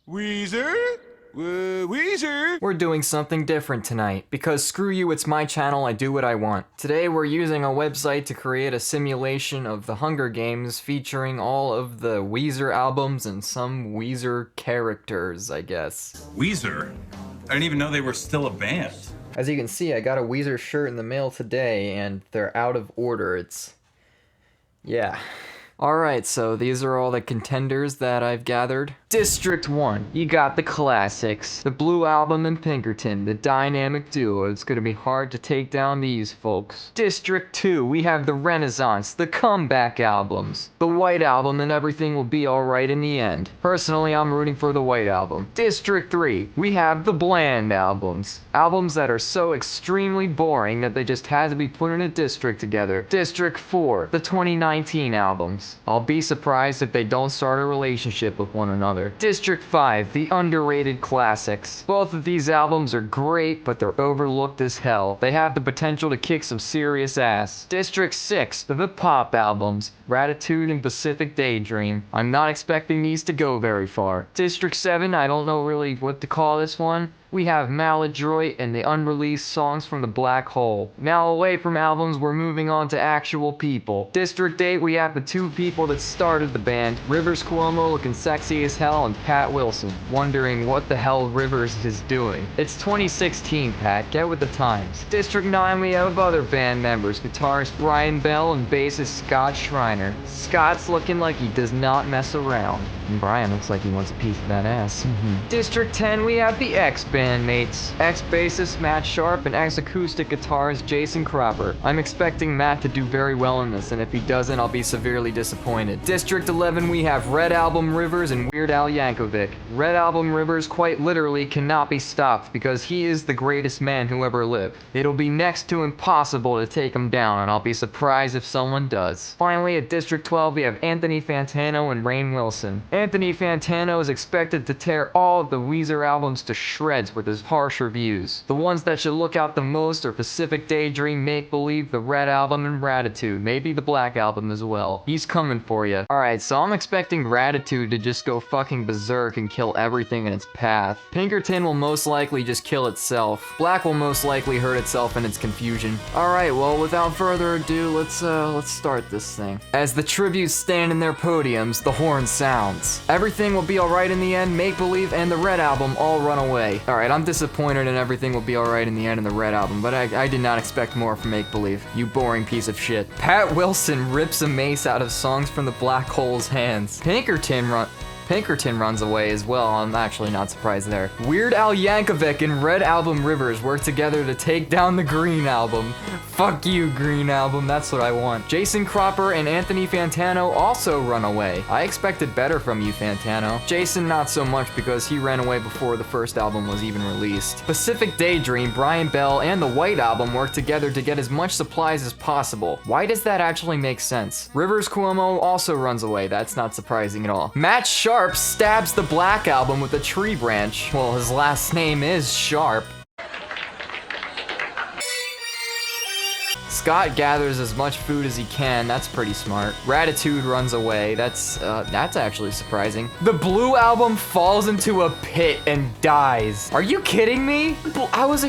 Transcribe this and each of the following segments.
Weezer? Weezer? We're doing something different tonight, because screw you, it's my channel, I do what I want. Today we're using a website to create a simulation of the Hunger Games featuring all of the Weezer albums and some Weezer characters, I guess. Weezer? I didn't even know they were still a band. As you can see, I got a Weezer shirt in the mail today, and they're out of order. Yeah. Alright, so these are all the contenders that I've gathered. District 1, you got the classics. The Blue Album and Pinkerton, the dynamic duo. It's gonna be hard to take down these folks. District 2, we have the Renaissance, the comeback albums. The White Album and Everything Will Be Alright in the End. Personally, I'm rooting for the White Album. District 3, we have the Bland albums. Albums that are so extremely boring that they just had to be put in a district together. District 4, the 2019 albums. I'll be surprised if they don't start a relationship with one another. District 5, the underrated classics. Both of these albums are great, but they're overlooked as hell. They have the potential to kick some serious ass. District 6, the pop albums. Gratitude and Pacific Daydream. I'm not expecting these to go very far. District 7, I don't know really what to call this one. We have Maladroit and the unreleased songs from the Black Hole. Now away from albums, we're moving on to actual people. District 8, we have the two people that started the band, Rivers Cuomo looking sexy as hell and Pat Wilson, wondering what the hell Rivers is doing. It's 2016, Pat, get with the times. District 9, we have other band members, guitarist Brian Bell and bassist Scott Schreiner. Scott's looking like he does not mess around. And Brian looks like he wants a piece of that ass. District 10, we have the ex-bandmates. Ex-bassist Matt Sharp and ex-acoustic guitarist Jason Cropper. I'm expecting Matt to do very well in this, and if he doesn't, I'll be severely disappointed. District 11, we have Red Album Rivers and Weird Al Yankovic. Red Album Rivers quite literally cannot be stopped because he is the greatest man who ever lived. It'll be next to impossible to take him down, and I'll be surprised if someone does. Finally, at District 12, we have Anthony Fantano and Rainn Wilson. Anthony Fantano is expected to tear all of the Weezer albums to shreds with his harsh reviews. The ones that should look out the most are Pacific Daydream, Make Believe, the Red Album, and Gratitude. Maybe the Black Album as well. He's coming for you. Alright, so I'm expecting Gratitude to just go fucking berserk and kill everything in its path. Pinkerton will most likely just kill itself. Black will most likely hurt itself in its confusion. Alright, well, without further ado, let's start this thing. As the tributes stand in their podiums, the horn sounds. Everything Will Be Alright in the End, Make Believe, and the Red Album all run away. Alright, I'm disappointed in Everything Will Be Alright in the End and the Red Album, but I did not expect more from Make Believe. You boring piece of shit. Pat Wilson rips a mace out of Songs from the Black Hole's hands. Pinkerton runs away as well, I'm actually not surprised there. Weird Al Yankovic and Red Album Rivers work together to take down the Green Album. Fuck you, Green Album, that's what I want. Jason Cropper and Anthony Fantano also run away. I expected better from you, Fantano. Jason not so much because he ran away before the first album was even released. Pacific Daydream, Brian Bell, and the White Album work together to get as much supplies as possible. Why does that actually make sense? Rivers Cuomo also runs away, that's not surprising at all. Matt Sharp stabs the Black Album with a tree branch. Well, his last name is Sharp. Scott gathers as much food as he can, that's pretty smart. Gratitude runs away, that's actually surprising. The Blue Album falls into a pit and dies. Are you kidding me? I was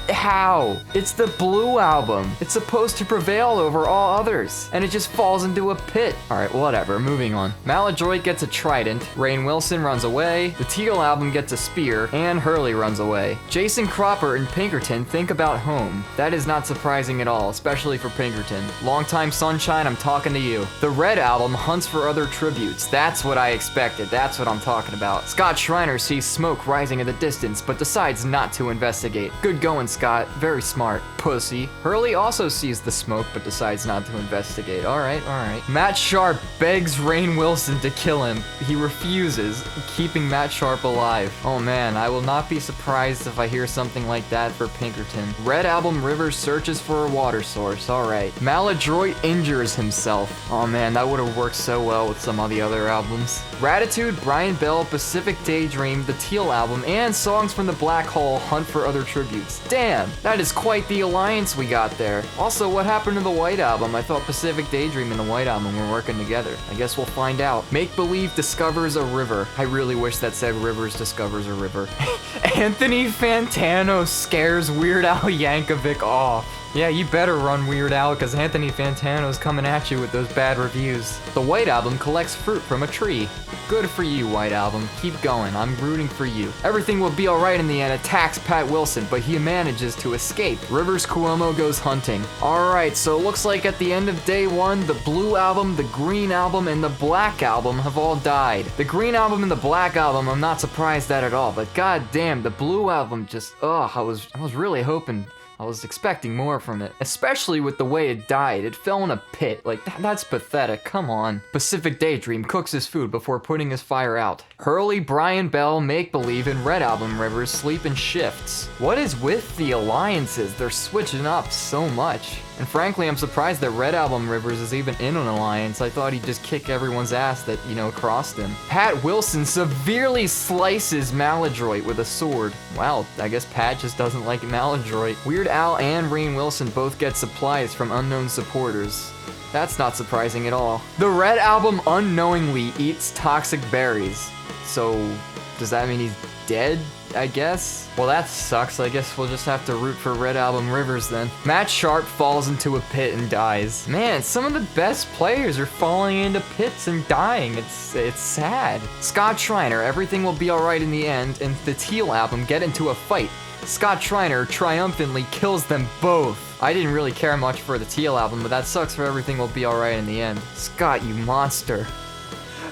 how? It's the Blue Album. It's supposed to prevail over all others, and it just falls into a pit. Alright, whatever, moving on. Maladroit gets a trident, Rainn Wilson runs away, the Teal Album gets a spear, and Hurley runs away. Jason Cropper and Pinkerton think about home. That is not surprising at all, especially for Pinkerton. Longtime Sunshine, I'm talking to you. The Red Album hunts for other tributes. That's what I expected. That's what I'm talking about. Scott Schreiner sees smoke rising in the distance, but decides not to investigate. Good going, Scott. Very smart. Pussy. Hurley also sees the smoke, but decides not to investigate. Alright. Matt Sharp begs Rainn Wilson to kill him. He refuses, keeping Matt Sharp alive. Oh man, I will not be surprised if I hear something like that for Pinkerton. Red Album Rivers searches for a water source. Alright. Maladroit injures himself. Oh man, that would have worked so well with some of the other albums. Gratitude, Brian Bell, Pacific Daydream, the Teal Album, and Songs from the Black Hole hunt for other tributes. Damn, Man, that is quite the alliance we got there. Also, what happened to the White Album? I thought Pacific Daydream and the White Album were working together. I guess we'll find out. Make Believe discovers a river. I really wish that said Rivers discovers a river. Anthony Fantano scares Weird Al Yankovic off. Yeah, you better run, Weird Al, because Anthony Fantano's coming at you with those bad reviews. The White Album collects fruit from a tree. Good for you, White Album. Keep going. I'm rooting for you. Everything will be alright in the end. Attacks Pat Wilson, but he manages to escape. Rivers Cuomo goes hunting. Alright, so it looks like at the end of day 1, the Blue Album, the Green Album, and the Black Album have all died. The Green Album and the Black Album, I'm not surprised at all, but goddamn, the Blue Album just, I was really hoping, I was expecting more from it, especially with the way it died. It fell in a pit. Like, that's pathetic. Come on. Pacific Daydream cooks his food before putting his fire out. Hurley, Brian Bell, Make Believe, and Red Album Rivers sleep in shifts. What is with the alliances? They're switching up so much. And frankly, I'm surprised that Red Album Rivers is even in an alliance. I thought he'd just kick everyone's ass that, crossed him. Pat Wilson severely slices Maladroit with a sword. Wow, I guess Pat just doesn't like Maladroit. Weird Al and Rainn Wilson both get supplies from unknown supporters. That's not surprising at all. The Red Album unknowingly eats toxic berries. So, does that mean he's dead? I guess? Well, that sucks. I guess we'll just have to root for Red Album Rivers then. Matt Sharp falls into a pit and dies. Man, some of the best players are falling into pits and dying. It's sad. Scott Schreiner, Everything Will Be Alright in the End, and the Teal Album get into a fight. Scott Schreiner triumphantly kills them both. I didn't really care much for the Teal Album, but that sucks for Everything Will Be Alright in the end. Scott, you monster.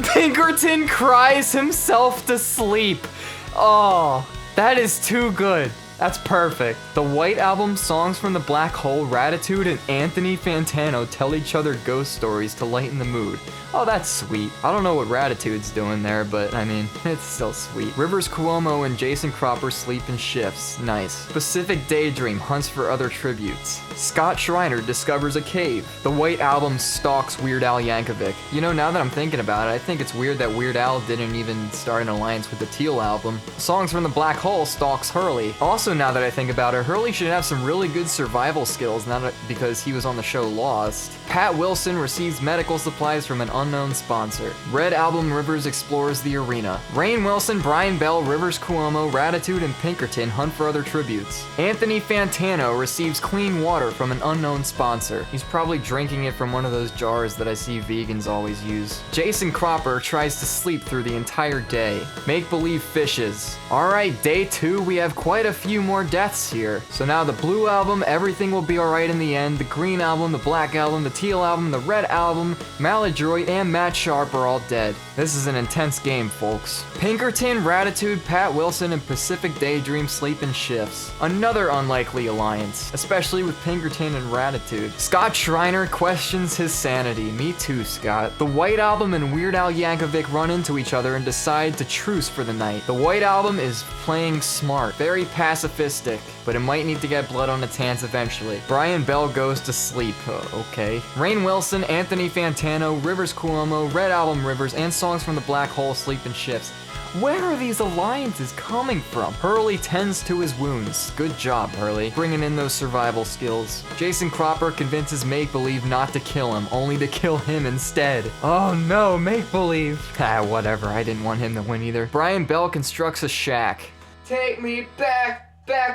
Pinkerton cries himself to sleep. Oh, that is too good. That's perfect. The White Album, Songs from the Black Hole, Ratitude, and Anthony Fantano tell each other ghost stories to lighten the mood. Oh, that's sweet. I don't know what Ratitude's doing there, but I mean, it's still sweet. Rivers Cuomo and Jason Cropper sleep in shifts. Nice. Pacific Daydream hunts for other tributes. Scott Schreiner discovers a cave. The White Album stalks Weird Al Yankovic. Now that I'm thinking about it, I think it's weird that Weird Al didn't even start an alliance with the Teal Album. Songs from the Black Hole stalks Hurley. Also, now that I think about it, Hurley should have some really good survival skills, not because he was on the show Lost. Pat Wilson receives medical supplies from an unknown sponsor. Red Album Rivers explores the arena. Rainn Wilson, Brian Bell, Rivers Cuomo, Ratitude, and Pinkerton hunt for other tributes. Anthony Fantano receives clean water from an unknown sponsor. He's probably drinking it from one of those jars that I see vegans always use. Jason Cropper tries to sleep through the entire day. Make Believe fishes. Alright, day 2, we have quite a few more deaths here. So now the Blue Album, Everything Will Be Alright in the End, the Green Album, the Black Album, the Teal Album, the Red Album, Maladroit, and Matt Sharp are all dead. This is an intense game, folks. Pinkerton, Ratitude, Pat Wilson, and Pacific Daydream sleep in shifts. Another unlikely alliance, especially with Pinkerton and Ratitude. Scott Schreiner questions his sanity. Me too, Scott. The White Album and Weird Al Yankovic run into each other and decide to truce for the night. The White Album is playing smart, very pacifistic, but it might need to get blood on its hands eventually. Brian Bell goes to sleep. Okay. Rainn Wilson, Anthony Fantano, Rivers Cuomo, Red Album Rivers, and Songs from the Black Hole sleep in shifts. Where are these alliances coming from? Hurley tends to his wounds. Good job, Hurley. Bringing in those survival skills. Jason Cropper convinces Make Believe not to kill him, only to kill him instead. Oh no, Make Believe. Whatever. I didn't want him to win either. Brian Bell constructs a shack. Take me back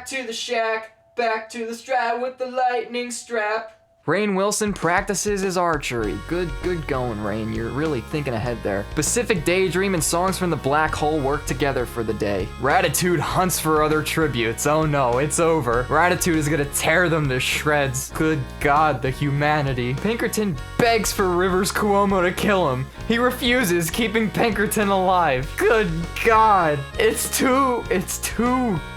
to the shack, back to the strap with the lightning strap. Rainn Wilson practices his archery. Good going, Rainn. You're really thinking ahead there. Pacific Daydream and Songs from the Black Hole work together for the day. Ratitude hunts for other tributes. Oh no, it's over. Ratitude is gonna tear them to shreds. Good God, the humanity. Pinkerton begs for Rivers Cuomo to kill him. He refuses, keeping Pinkerton alive. Good God. It's too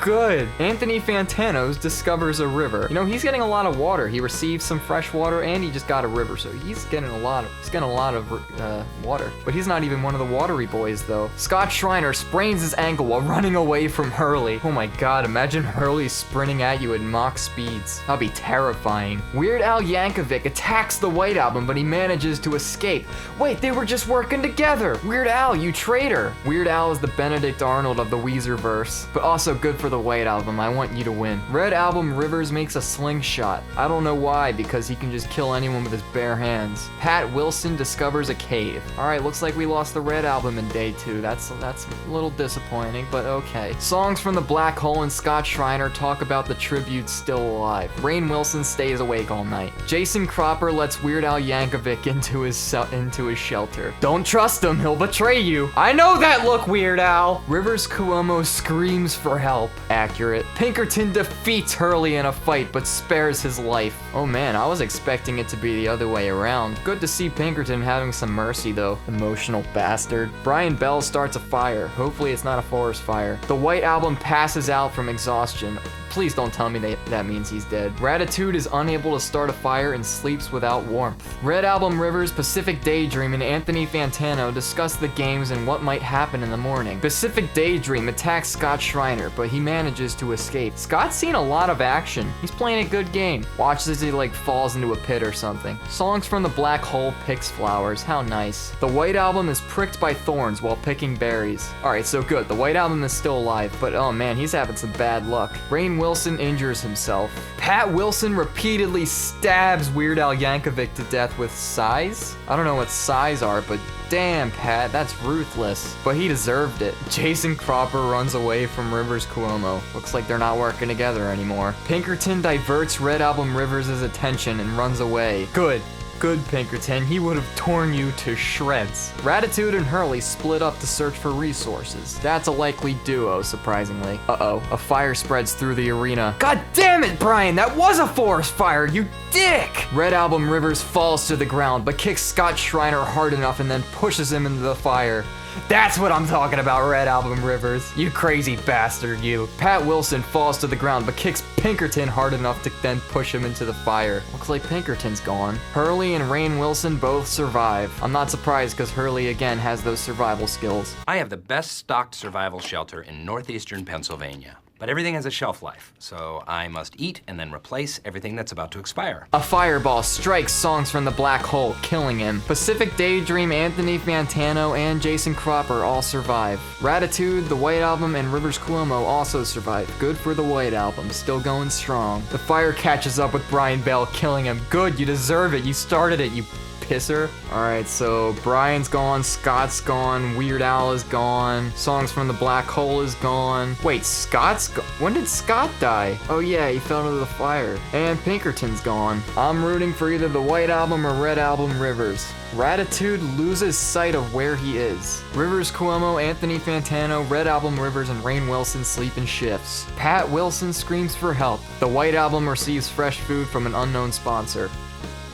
good. Anthony Fantanos discovers a river. He's getting a lot of water. He receives some fresh fresh water, and he just got a river, so he's getting a lot of water. But he's not even one of the watery boys, though. Scott Schreiner sprains his ankle while running away from Hurley. Oh my god, imagine Hurley sprinting at you at Mach speeds. That'd be terrifying. Weird Al Yankovic attacks the White Album, but he manages to escape. Wait, they were just working together. Weird Al, you traitor. Weird Al is the Benedict Arnold of the Weezer verse, but also good for the White Album. I want you to win. Red Album Rivers makes a slingshot. I don't know why, because he can just kill anyone with his bare hands. Pat Wilson discovers a cave. Alright, looks like we lost the Red Album in day 2. That's a little disappointing, but okay. Songs from the Black Hole and Scott Schreiner talk about the tributes still alive. Rainn Wilson stays awake all night. Jason Cropper lets Weird Al Yankovic into his shelter. Don't trust him, he'll betray you. I know that look, Weird Al. Rivers Cuomo screams for help. Accurate. Pinkerton defeats Hurley in a fight, but spares his life. Oh man, I was expecting it to be the other way around. Good to see Pinkerton having some mercy though. Emotional bastard. Brian Bell starts a fire. Hopefully it's not a forest fire. The White Album passes out from exhaustion. Please don't tell me that means he's dead. Ratitude is unable to start a fire and sleeps without warmth. Red Album Rivers, Pacific Daydream, and Anthony Fantano discuss the games and what might happen in the morning. Pacific Daydream attacks Scott Schreiner, but he manages to escape. Scott's seen a lot of action. He's playing a good game. Watch as he falls into a pit or something. Songs from the Black Hole picks flowers. How nice. The White Album is pricked by thorns while picking berries. Alright, so good. The White Album is still alive, but oh man, he's having some bad luck. Rainn Wilson injures himself. Pat Wilson repeatedly stabs Weird Al Yankovic to death with sighs? I don't know what sighs are, but damn, Pat, that's ruthless. But he deserved it. Jason Cropper runs away from Rivers Cuomo. Looks like they're not working together anymore. Pinkerton diverts Red Album Rivers' attention and runs away. Good. Good, Pinkerton. He would have torn you to shreds. Ratitude and Hurley split up to search for resources. That's a likely duo, surprisingly. Uh-oh, a fire spreads through the arena. God damn it, Brian! That was a forest fire, you dick! Red Album Rivers falls to the ground, but kicks Scott Schreiner hard enough and then pushes him into the fire. That's what I'm talking about, Red Album Rivers. You crazy bastard, you. Pat Wilson falls to the ground, but kicks Pinkerton hard enough to then push him into the fire. Looks like Pinkerton's gone. Hurley and Rainn Wilson both survive. I'm not surprised because Hurley again has those survival skills. I have the best stocked survival shelter in northeastern Pennsylvania. But everything has a shelf life, so I must eat and then replace everything that's about to expire. A fireball strikes Songs from the Black Hole, killing him. Pacific Daydream, Anthony Fantano, and Jason Cropper all survive. Ratitude, the White Album, and Rivers Cuomo also survive. Good for the White Album, still going strong. The fire catches up with Brian Bell, killing him. Good, you deserve it. You started it, you pisser. Alright, so Brian's gone, Scott's gone, Weird Al is gone, Songs from the Black Hole is gone. Wait, Scott's gone? When did Scott die? Oh yeah, he fell into the fire. And Pinkerton's gone. I'm rooting for either the White Album or Red Album Rivers. Ratitude loses sight of where he is. Rivers Cuomo, Anthony Fantano, Red Album Rivers, and Rainn Wilson sleep in shifts. Pat Wilson screams for help. The White Album receives fresh food from an unknown sponsor.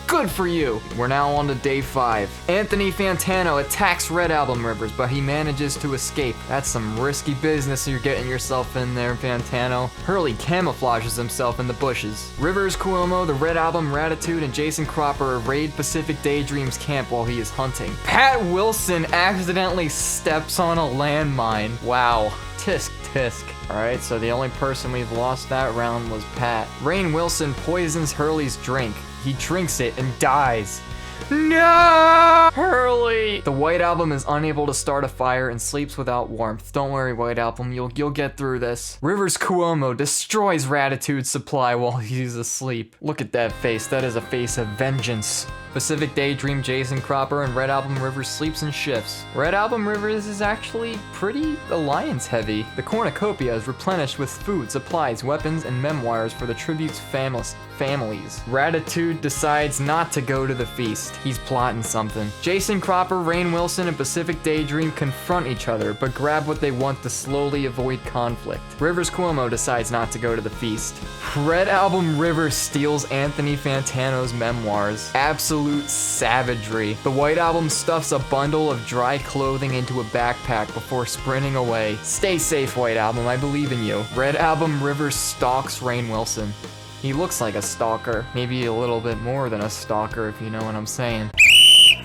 Good for you! We're now on to day 5. Anthony Fantano attacks Red Album Rivers, but he manages to escape. That's some risky business you're getting yourself in there, Fantano. Hurley camouflages himself in the bushes. Rivers Cuomo, the Red Album, Ratitude, and Jason Cropper raid Pacific Daydream's camp while he is hunting. Pat Wilson accidentally steps on a landmine. Wow. Tisk, tisk. Alright, so the only person we've lost that round was Pat. Rainn Wilson poisons Hurley's drink. He drinks it and dies. No! Hurley! The White Album is unable to start a fire and sleeps without warmth. Don't worry, White Album, you'll get through this. Rivers Cuomo destroys Ratitude's supply while he's asleep. Look at that face, that is a face of vengeance. Pacific Daydream, Jason Cropper, and Red Album Rivers sleeps in shifts. Red Album Rivers is actually pretty alliance heavy. The cornucopia is replenished with food, supplies, weapons, and memoirs for the tribute's families. Ratitude decides not to go to the feast. He's plotting something. Jason Cropper, Rainn Wilson, and Pacific Daydream confront each other, but grab what they want to slowly avoid conflict. Rivers Cuomo decides not to go to the feast. Red Album Rivers steals Anthony Fantano's memoirs. Absolute savagery. The White Album stuffs a bundle of dry clothing into a backpack before sprinting away. Stay safe, White Album, I believe in you. Red Album Rivers stalks Rainn Wilson. He looks like a stalker. Maybe a little bit more than a stalker, if you know what I'm saying.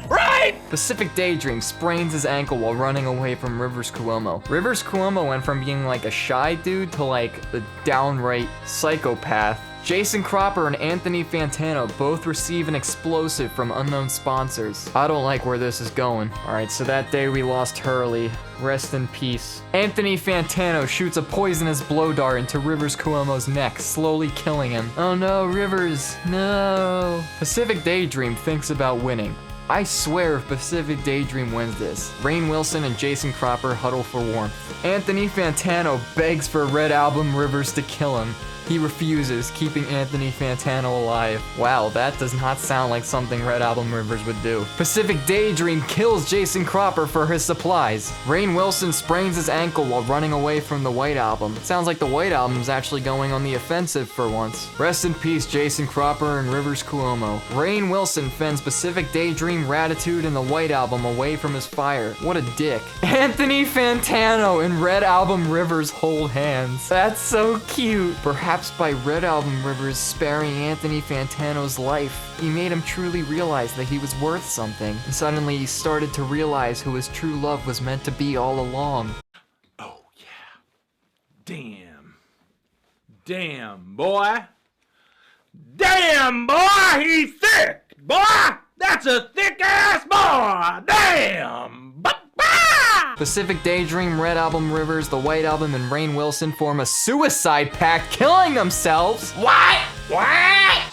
Right! Pacific Daydream sprains his ankle while running away from Rivers Cuomo. Rivers Cuomo went from being like a shy dude to like a downright psychopath. Jason Cropper and Anthony Fantano both receive an explosive from unknown sponsors. I don't like where this is going. Alright, so that day we lost Hurley. Rest in peace. Anthony Fantano shoots a poisonous blow dart into Rivers Cuomo's neck, slowly killing him. Oh no, Rivers, no. Pacific Daydream thinks about winning. I swear if Pacific Daydream wins this, Rainn Wilson and Jason Cropper huddle for warmth. Anthony Fantano begs for Red Album Rivers to kill him. He refuses, keeping Anthony Fantano alive. Wow, that does not sound like something Red Album Rivers would do. Pacific Daydream kills Jason Cropper for his supplies. Rainn Wilson sprains his ankle while running away from the White Album. Sounds like the White Album's actually going on the offensive for once. Rest in peace, Jason Cropper and Rivers Cuomo. Rainn Wilson fends Pacific Daydream, Ratitude, and the White Album away from his fire. What a dick. Anthony Fantano and Red Album Rivers hold hands. That's so cute. Perhaps by Red Album Rivers sparing Anthony Fantano's life, he made him truly realize that he was worth something, and suddenly he started to realize who his true love was meant to be all along. Oh, yeah. Damn. Damn, boy. Damn, boy, he's thick. Boy, that's a thick-ass boy. Damn. Pacific Daydream, Red Album Rivers, the White Album, and Rainn Wilson form a suicide pact, killing themselves. What?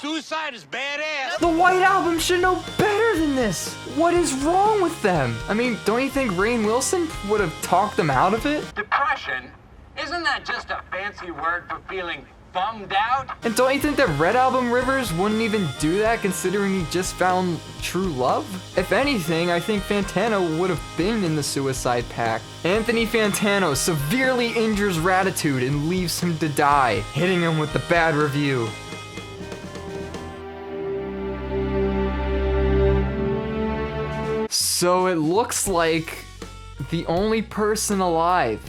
Suicide is badass. The White Album should know better than this. What is wrong with them? I mean, don't you think Rainn Wilson would have talked them out of it? Depression? Isn't that just a fancy word for feeling bummed out? And don't you think that Red Album Rivers wouldn't even do that considering he just found true love? If anything, I think Fantano would have been in the suicide pact. Anthony Fantano severely injures Ratitude and leaves him to die, hitting him with the bad review. So it looks like the only person alive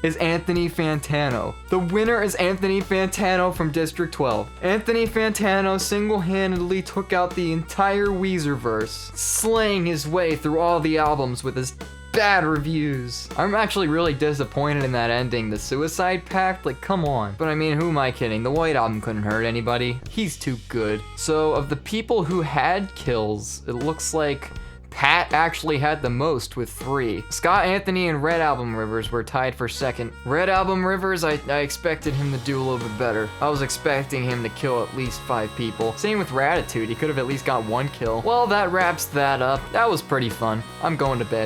is Anthony Fantano. The winner is Anthony Fantano from District 12. Anthony Fantano single-handedly took out the entire Weezerverse, slaying his way through all the albums with his bad reviews. I'm actually really disappointed in that ending. The suicide pact, like, come on. But I mean, who am I kidding? The White Album couldn't hurt anybody. He's too good. So of the people who had kills, it looks like Pat actually had the most with 3. Scott Anthony and Red Album Rivers were tied for second. Red Album Rivers, I expected him to do a little bit better. I was expecting him to kill at least 5 people. Same with Ratitude, he could have at least got 1 kill. Well, that wraps that up. That was pretty fun. I'm going to bed.